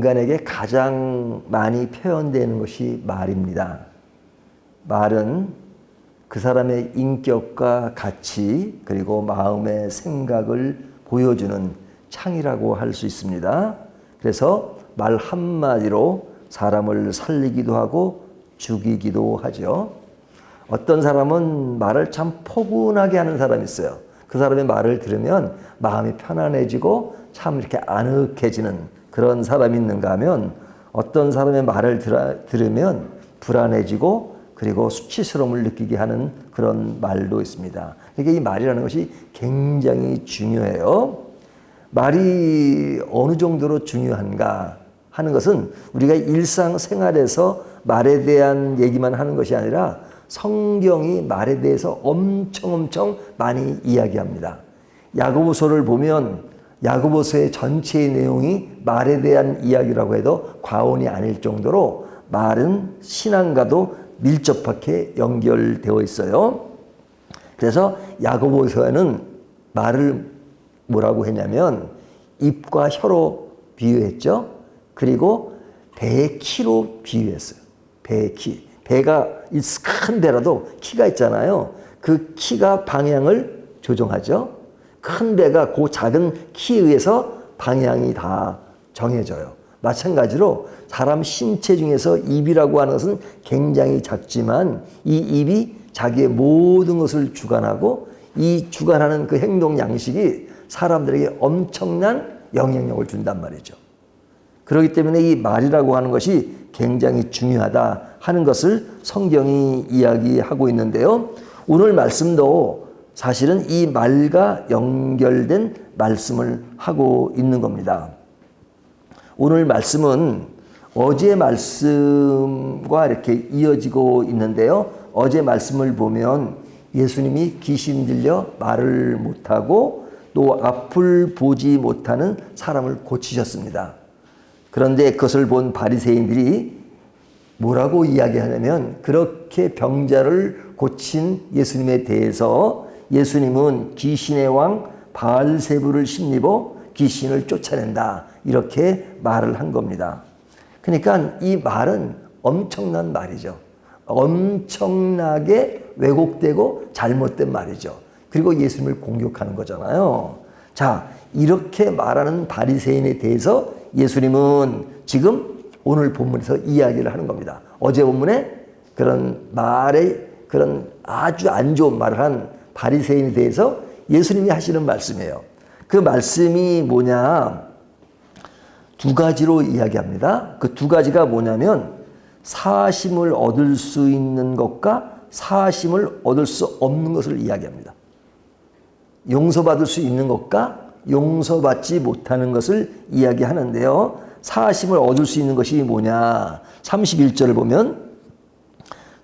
인간에게 가장 많이 표현되는 것이 말입니다. 말은 그 사람의 인격과 가치 그리고 마음의 생각을 보여주는 창이라고 할 수 있습니다. 그래서 말 한마디로 사람을 살리기도 하고 죽이기도 하죠. 어떤 사람은 말을 참 포근하게 하는 사람이 있어요. 그 사람의 말을 들으면 마음이 편안해지고 참 이렇게 아늑해지는 그런 사람이 있는가 하면 어떤 사람의 말을 들으면 불안해지고 그리고 수치스러움을 느끼게 하는 그런 말도 있습니다. 그러니까 이 말이라는 것이 굉장히 중요해요. 말이 어느 정도로 중요한가 하는 것은 우리가 일상생활에서 말에 대한 얘기만 하는 것이 아니라 성경이 말에 대해서 엄청 많이 이야기합니다. 야고보서를 보면 야고보서의 전체의 내용이 말에 대한 이야기라고 해도 과언이 아닐 정도로 말은 신앙과도 밀접하게 연결되어 있어요. 그래서 야고보서에는 말을 뭐라고 했냐면 입과 혀로 비유했죠. 그리고 배의 키로 비유했어요. 배의 키. 배가 큰 배라도 키가 있잖아요. 그 키가 방향을 조종하죠. 큰 배가 그 작은 키에 의해서 방향이 다 정해져요. 마찬가지로 사람 신체 중에서 입이라고 하는 것은 굉장히 작지만 이 입이 자기의 모든 것을 주관하고 이 주관하는 그 행동 양식이 사람들에게 엄청난 영향력을 준단 말이죠. 그렇기 때문에 이 말이라고 하는 것이 굉장히 중요하다 하는 것을 성경이 이야기하고 있는데요. 오늘 말씀도 사실은 이 말과 연결된 말씀을 하고 있는 겁니다. 오늘 말씀은 어제 말씀과 이렇게 이어지고 있는데요. 어제 말씀을 보면 예수님이 귀신 들려 말을 못하고 또 앞을 보지 못하는 사람을 고치셨습니다. 그런데 그것을 본 바리새인들이 뭐라고 이야기하냐면 그렇게 병자를 고친 예수님에 대해서 예수님은 귀신의 왕 바알세불을 힘입어 귀신을 쫓아낸다 이렇게 말을 한 겁니다. 그러니까 이 말은 엄청난 말이죠. 엄청나게 왜곡되고 잘못된 말이죠. 그리고 예수님을 공격하는 거잖아요. 자, 이렇게 말하는 바리새인에 대해서 예수님은 지금 오늘 본문에서 이야기를 하는 겁니다. 어제 본문에 그런 말에 그런 아주 안 좋은 말을 한 바리새인에 대해서 예수님이 하시는 말씀이에요. 그 말씀이 뭐냐? 두 가지로 이야기합니다. 그 두 가지가 뭐냐면 사심을 얻을 수 있는 것과 사심을 얻을 수 없는 것을 이야기합니다. 용서받을 수 있는 것과 용서받지 못하는 것을 이야기하는데요. 사심을 얻을 수 있는 것이 뭐냐? 31절을 보면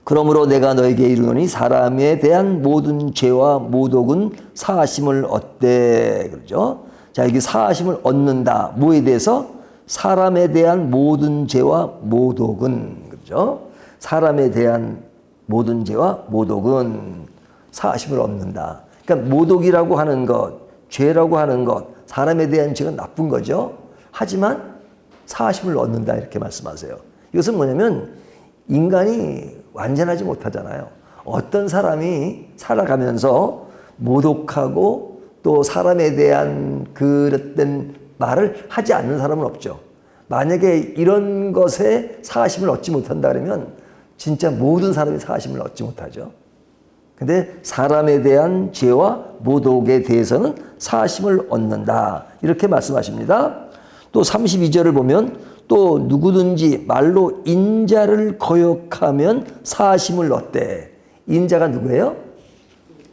그러므로 내가 너에게 이르노니 사람에 대한 모든 죄와 모독은 사심을 얻되 그러죠. 자, 여기 사심을 얻는다. 뭐에 대해서? 사람에 대한 모든 죄와 모독은 그렇죠? 사람에 대한 모든 죄와 모독은 사심을 얻는다. 그러니까 모독이라고 하는 것, 죄라고 하는 것, 사람에 대한 죄가 나쁜 거죠. 하지만 사심을 얻는다 이렇게 말씀하세요. 이것은 뭐냐면 인간이 완전하지 못하잖아요. 어떤 사람이 살아가면서 모독하고 또 사람에 대한 그릇된 말을 하지 않는 사람은 없죠. 만약에 이런 것에 사심을 얻지 못한다 그러면 진짜 모든 사람이 사심을 얻지 못하죠. 근데 사람에 대한 죄와 모독에 대해서는 사심을 얻는다. 이렇게 말씀하십니다. 또 32절을 보면 또 누구든지 말로 인자를 거역하면 사심을 얻되. 인자가 누구예요?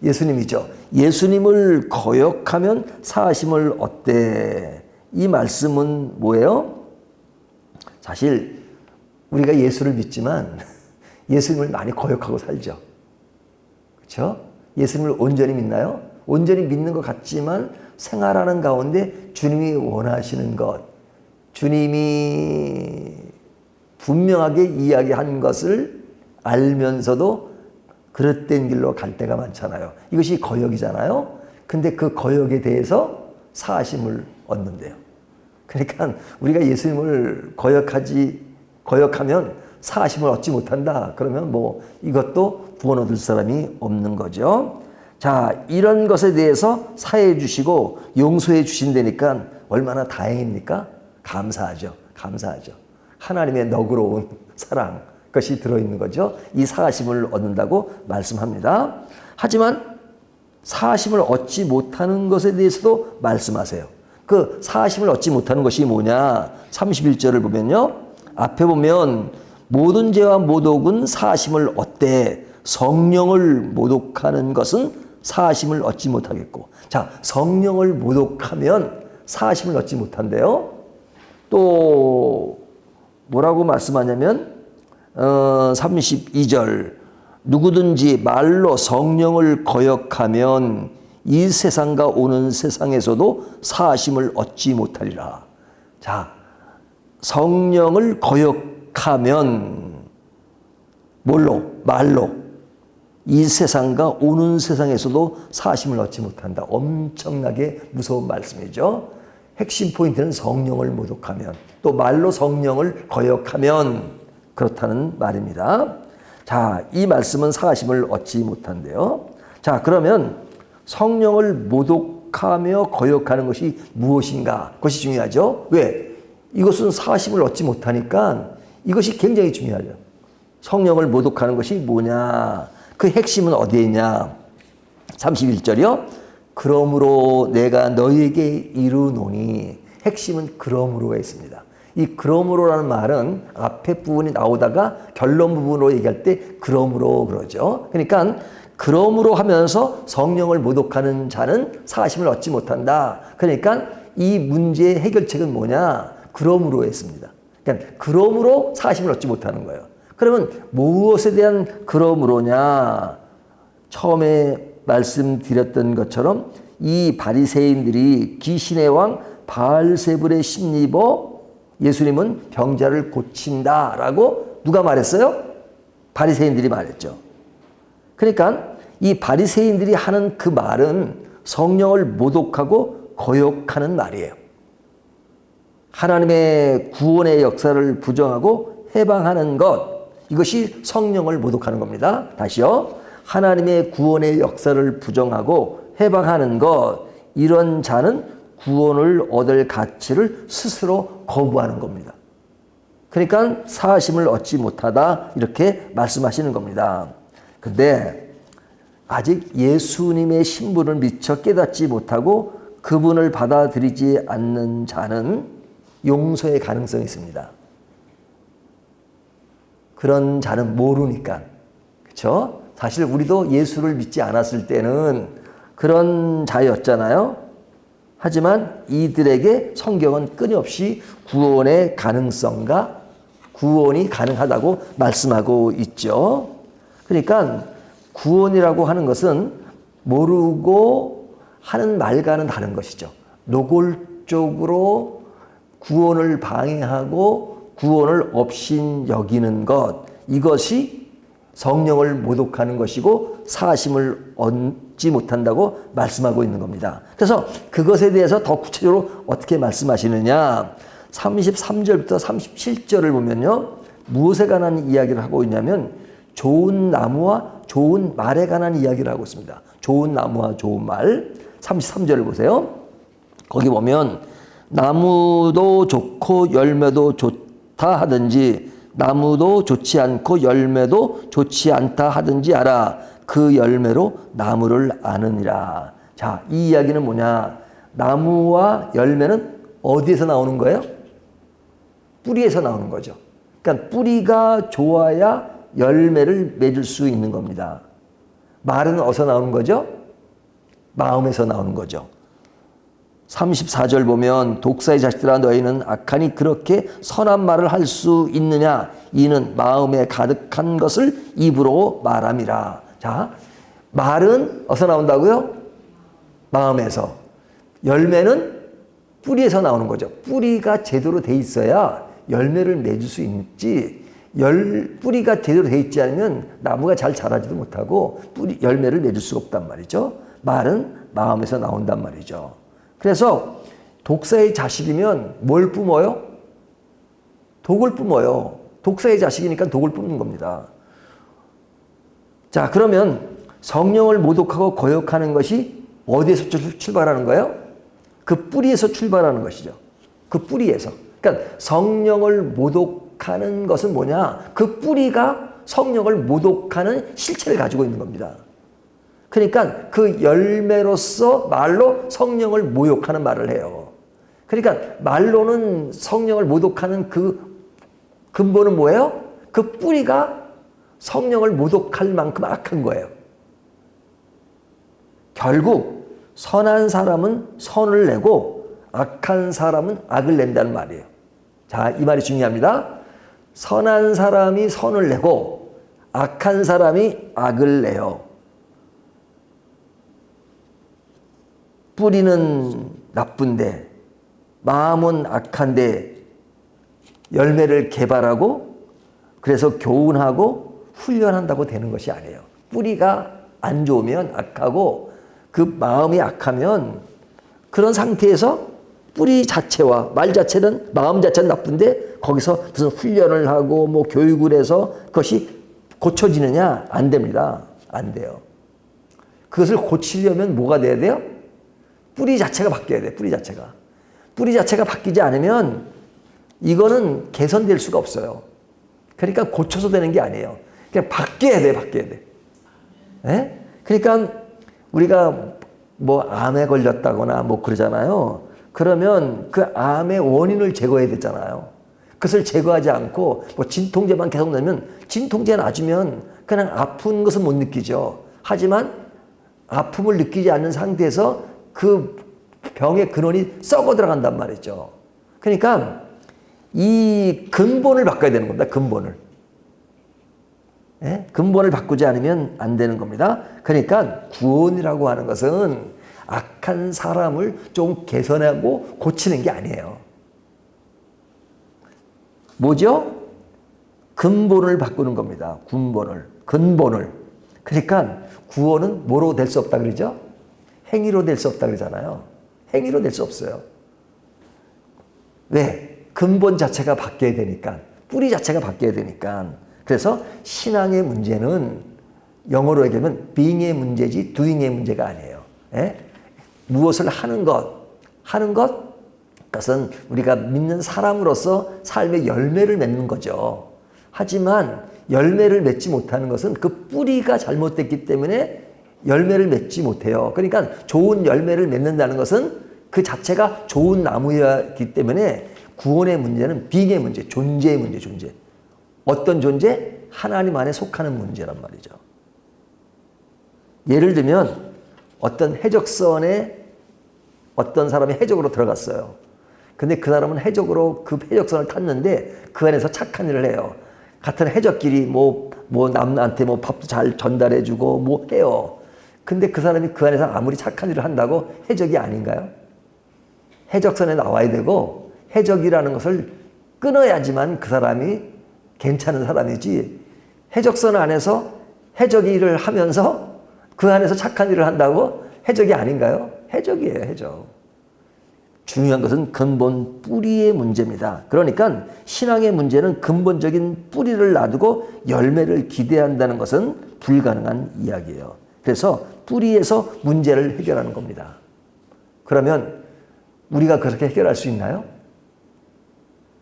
예수님이죠. 예수님을 거역하면 사심을 얻되. 이 말씀은 뭐예요? 사실 우리가 예수를 믿지만 예수님을 많이 거역하고 살죠. 그렇죠? 예수님을 온전히 믿나요? 온전히 믿는 것 같지만 생활하는 가운데 주님이 원하시는 것, 주님이 분명하게 이야기한 것을 알면서도 그릇된 길로 갈 때가 많잖아요. 이것이 거역이잖아요. 근데 그 거역에 대해서 사심을 얻는데요. 그러니까 우리가 예수님을 거역하면 사하심을 얻지 못한다. 그러면 뭐 이것도 구원 얻을 사람이 없는 거죠. 자, 이런 것에 대해서 사해해 주시고 용서해 주신다니까 얼마나 다행입니까? 감사하죠. 감사하죠. 하나님의 너그러운 사랑, 것이 들어있는 거죠. 이 사하심을 얻는다고 말씀합니다. 하지만 사하심을 얻지 못하는 것에 대해서도 말씀하세요. 그 사하심을 얻지 못하는 것이 뭐냐? 31절을 보면요. 앞에 보면 모든 죄와 모독은 사하심을 얻되 성령을 모독하는 것은 사하심을 얻지 못하겠고. 자, 성령을 모독하면 사하심을 얻지 못한대요. 또 뭐라고 말씀하냐면 32절 누구든지 말로 성령을 거역하면 이 세상과 오는 세상에서도 사하심을 얻지 못하리라. 자, 성령을 거역하면 뭘로? 말로 이 세상과 오는 세상에서도 사하심을 얻지 못한다. 엄청나게 무서운 말씀이죠. 핵심 포인트는 성령을 모독하면, 또 말로 성령을 거역하면 그렇다는 말입니다. 자, 이 말씀은 사하심을 얻지 못한대요. 자, 그러면 성령을 모독하며 거역하는 것이 무엇인가? 그것이 중요하죠. 왜? 이것은 사하심을 얻지 못하니까 이것이 굉장히 중요하죠. 성령을 모독하는 것이 뭐냐? 그 핵심은 어디에 있냐? 31절이요. 그러므로 내가 너희에게 이르노니, 핵심은 그러므로가 있습니다. 이 그러므로라는 말은 앞에 부분이 나오다가 결론 부분으로 얘기할 때 그러므로 그러죠. 그러니까 그러므로 하면서 성령을 모독하는 자는 사하심을 얻지 못한다. 그러니까 이 문제의 해결책은 뭐냐? 그러므로 했습니다. 그러니까 그러므로 사하심을 얻지 못하는 거예요. 그러면 무엇에 대한 그러므로냐? 처음에 말씀드렸던 것처럼 이 바리새인들이 귀신의 왕 바알세불에 힘입어 예수님은 병자를 고친다라고 누가 말했어요? 바리새인들이 말했죠. 그러니까 이 바리새인들이 하는 그 말은 성령을 모독하고 거역하는 말이에요. 하나님의 구원의 역사를 부정하고 해방하는 것, 이것이 성령을 모독하는 겁니다. 다시요. 하나님의 구원의 역사를 부정하고 해방하는 것, 이런 자는 구원을 얻을 가치를 스스로 거부하는 겁니다. 그러니까 사하심을 얻지 못하다, 이렇게 말씀하시는 겁니다. 근데 아직 예수님의 신분을 미처 깨닫지 못하고 그분을 받아들이지 않는 자는 용서의 가능성이 있습니다. 그런 자는 모르니까. 그렇죠? 사실 우리도 예수를 믿지 않았을 때는 그런 자였잖아요. 하지만 이들에게 성경은 끊임없이 구원의 가능성과 구원이 가능하다고 말씀하고 있죠. 그러니까 구원이라고 하는 것은 모르고 하는 말과는 다른 것이죠. 노골적으로 구원을 방해하고 구원을 없인 여기는 것, 이것이 성령을 모독하는 것이고 사하심을 얻지 못한다고 말씀하고 있는 겁니다. 그래서 그것에 대해서 더 구체적으로 어떻게 말씀하시느냐? 33절부터 37절을 보면요. 무엇에 관한 이야기를 하고 있냐면 좋은 나무와 좋은 말에 관한 이야기를 하고 있습니다. 좋은 나무와 좋은 말. 33절을 보세요. 거기 보면 나무도 좋고 열매도 좋다 하든지 나무도 좋지 않고 열매도 좋지 않다 하든지 알아. 그 열매로 나무를 아느니라. 자, 이 이야기는 뭐냐? 나무와 열매는 어디에서 나오는 거예요? 뿌리에서 나오는 거죠. 그러니까 뿌리가 좋아야 열매를 맺을 수 있는 겁니다. 말은 어디서 나오는 거죠? 마음에서 나오는 거죠. 34절 보면 독사의 자식들아 너희는 악하니 그렇게 선한 말을 할 수 있느냐? 이는 마음에 가득한 것을 입으로 말함이라. 자, 말은 어디서 나온다고요? 마음에서. 열매는 뿌리에서 나오는 거죠. 뿌리가 제대로 돼 있어야 열매를 맺을 수 있지. 뿌리가 제대로 돼 있지 않으면 나무가 잘 자라지도 못하고 열매를 맺을 수가 없단 말이죠. 말은 마음에서 나온단 말이죠. 그래서 독사의 자식이면 뭘 뿜어요? 독을 뿜어요. 독사의 자식이니까 독을 뿜는 겁니다. 자, 그러면 성령을 모독하고 거역하는 것이 어디에서 출발하는 거예요? 그 뿌리에서 출발하는 것이죠. 그 뿌리에서. 그러니까 성령을 모독하는 것은 뭐냐? 그 뿌리가 성령을 모독하는 실체를 가지고 있는 겁니다. 그러니까 그 열매로서 말로 성령을 모욕하는 말을 해요. 그러니까 말로는 성령을 모독하는 그 근본은 뭐예요? 그 뿌리가 성령을 모독할 만큼 악한 거예요. 결국 선한 사람은 선을 내고 악한 사람은 악을 낸다는 말이에요. 자, 이 말이 중요합니다. 선한 사람이 선을 내고 악한 사람이 악을 내요. 뿌리는 나쁜데 마음은 악한데 열매를 개발하고 그래서 교훈하고 훈련한다고 되는 것이 아니에요. 뿌리가 안 좋으면 악하고 그 마음이 악하면 그런 상태에서 뿌리 자체와 말 자체는 마음 자체는 나쁜데 거기서 무슨 훈련을 하고 뭐 교육을 해서 그것이 고쳐지느냐? 안 됩니다. 안 돼요. 그것을 고치려면 뭐가 돼야 돼요? 뿌리 자체가 바뀌어야 돼. 뿌리 자체가. 뿌리 자체가 바뀌지 않으면 이거는 개선될 수가 없어요. 그러니까 고쳐서 되는 게 아니에요. 그냥 바뀌어야 돼. 바뀌어야 돼. 네? 그러니까 우리가 뭐 암에 걸렸다거나 뭐 그러잖아요. 그러면 그 암의 원인을 제거해야 되잖아요. 그것을 제거하지 않고 뭐 진통제만 계속 넣으면 진통제 놔주면 그냥 아픈 것은 못 느끼죠. 하지만 아픔을 느끼지 않는 상태에서 그 병의 근원이 썩어 들어간단 말이죠. 그러니까 이 근본을 바꿔야 되는 겁니다. 근본을. 예? 근본을 바꾸지 않으면 안 되는 겁니다. 그러니까 구원이라고 하는 것은 악한 사람을 좀 개선하고 고치는 게 아니에요. 뭐죠? 근본을 바꾸는 겁니다. 근본을. 그러니까 구원은 뭐로 될 수 없다 그러죠? 행위로 될 수 없다 그러잖아요. 행위로 될 수 없어요. 왜? 근본 자체가 바뀌어야 되니까. 뿌리 자체가 바뀌어야 되니까. 그래서 신앙의 문제는 영어로 얘기하면 being의 문제지 doing의 문제가 아니에요. 예? 무엇을 하는 그것은 우리가 믿는 사람으로서 삶의 열매를 맺는 거죠. 하지만 열매를 맺지 못하는 것은 그 뿌리가 잘못됐기 때문에 열매를 맺지 못해요. 그러니까 좋은 열매를 맺는다는 것은 그 자체가 좋은 나무이기 때문에 구원의 문제는 being의 문제, 존재의 문제, 존재. 어떤 존재? 하나님 안에 속하는 문제란 말이죠. 예를 들면 어떤 해적선에 어떤 사람이 해적으로 들어갔어요. 근데 그 사람은 해적으로 그 해적선을 탔는데 그 안에서 착한 일을 해요. 같은 해적끼리 뭐 남한테 뭐 밥도 잘 전달해주고 뭐 해요. 근데 그 사람이 그 안에서 아무리 착한 일을 한다고 해적이 아닌가요? 해적선에 나와야 되고 해적이라는 것을 끊어야지만 그 사람이 괜찮은 사람이지, 해적선 안에서 해적 일을 하면서 그 안에서 착한 일을 한다고 해적이 아닌가요? 해적이에요, 해적. 중요한 것은 근본 뿌리의 문제입니다. 그러니까 신앙의 문제는 근본적인 뿌리를 놔두고 열매를 기대한다는 것은 불가능한 이야기예요. 그래서 뿌리에서 문제를 해결하는 겁니다. 그러면 우리가 그렇게 해결할 수 있나요?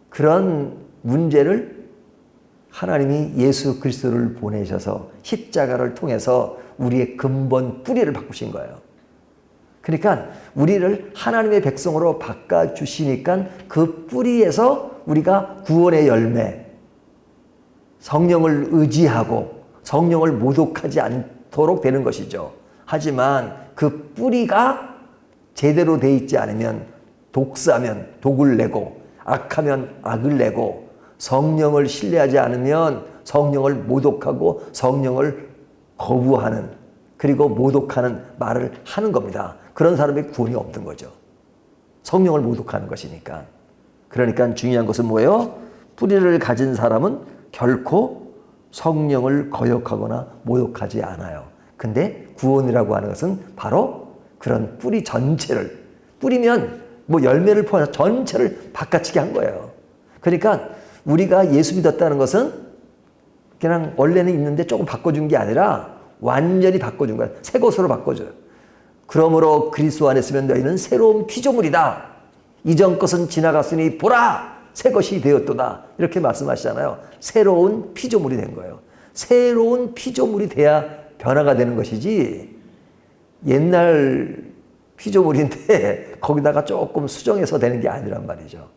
그런 문제를 하나님이 예수 그리스도를 보내셔서 십자가를 통해서 우리의 근본 뿌리를 바꾸신 거예요. 그러니까 우리를 하나님의 백성으로 바꿔주시니까 그 뿌리에서 우리가 구원의 열매, 성령을 의지하고 성령을 모독하지 않도록 되는 것이죠. 하지만 그 뿌리가 제대로 돼 있지 않으면 독사면 독을 내고 악하면 악을 내고 성령을 신뢰하지 않으면 성령을 모독하고 성령을 거부하는, 그리고 모독하는 말을 하는 겁니다. 그런 사람의 구원이 없는 거죠. 성령을 모독하는 것이니까. 그러니까 중요한 것은 뭐예요? 뿌리를 가진 사람은 결코 성령을 거역하거나 모욕하지 않아요. 근데 구원이라고 하는 것은 바로 그런 뿌리 전체를, 뿌리면 뭐 열매를 포함해서 전체를 바꿔치기 한 거예요. 그러니까 우리가 예수 믿었다는 것은 그냥 원래는 있는데 조금 바꿔준 게 아니라 완전히 바꿔준 거야. 새 것으로 바꿔줘요. 그러므로 그리스도 안에 있으면 너희는 새로운 피조물이다. 이전 것은 지나갔으니 보라! 새 것이 되었도다. 이렇게 말씀하시잖아요. 새로운 피조물이 된 거예요. 새로운 피조물이 돼야 변화가 되는 것이지 옛날 피조물인데 거기다가 조금 수정해서 되는 게 아니란 말이죠.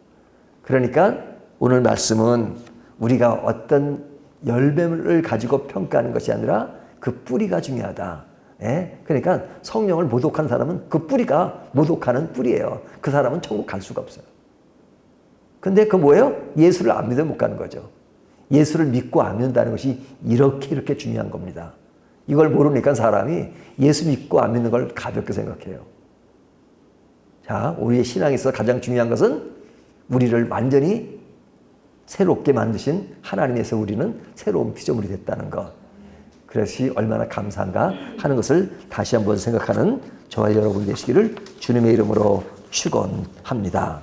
그러니까 오늘 말씀은 우리가 어떤 열매를 가지고 평가하는 것이 아니라 그 뿌리가 중요하다. 예? 그러니까 성령을 모독하는 사람은 그 뿌리가 모독하는 뿌리예요. 그 사람은 천국 갈 수가 없어요. 근데 그 뭐예요? 예수를 안 믿으면 못 가는 거죠. 예수를 믿고 안 믿는다는 것이 이렇게 중요한 겁니다. 이걸 모르니까 사람이 예수 믿고 안 믿는 걸 가볍게 생각해요. 자, 우리의 신앙에서 가장 중요한 것은 우리를 완전히 새롭게 만드신 하나님에서 우리는 새로운 피조물이 됐다는 것. 그것이 얼마나 감사한가 하는 것을 다시 한번 생각하는 저와 여러분 되시기를 주님의 이름으로 축원합니다.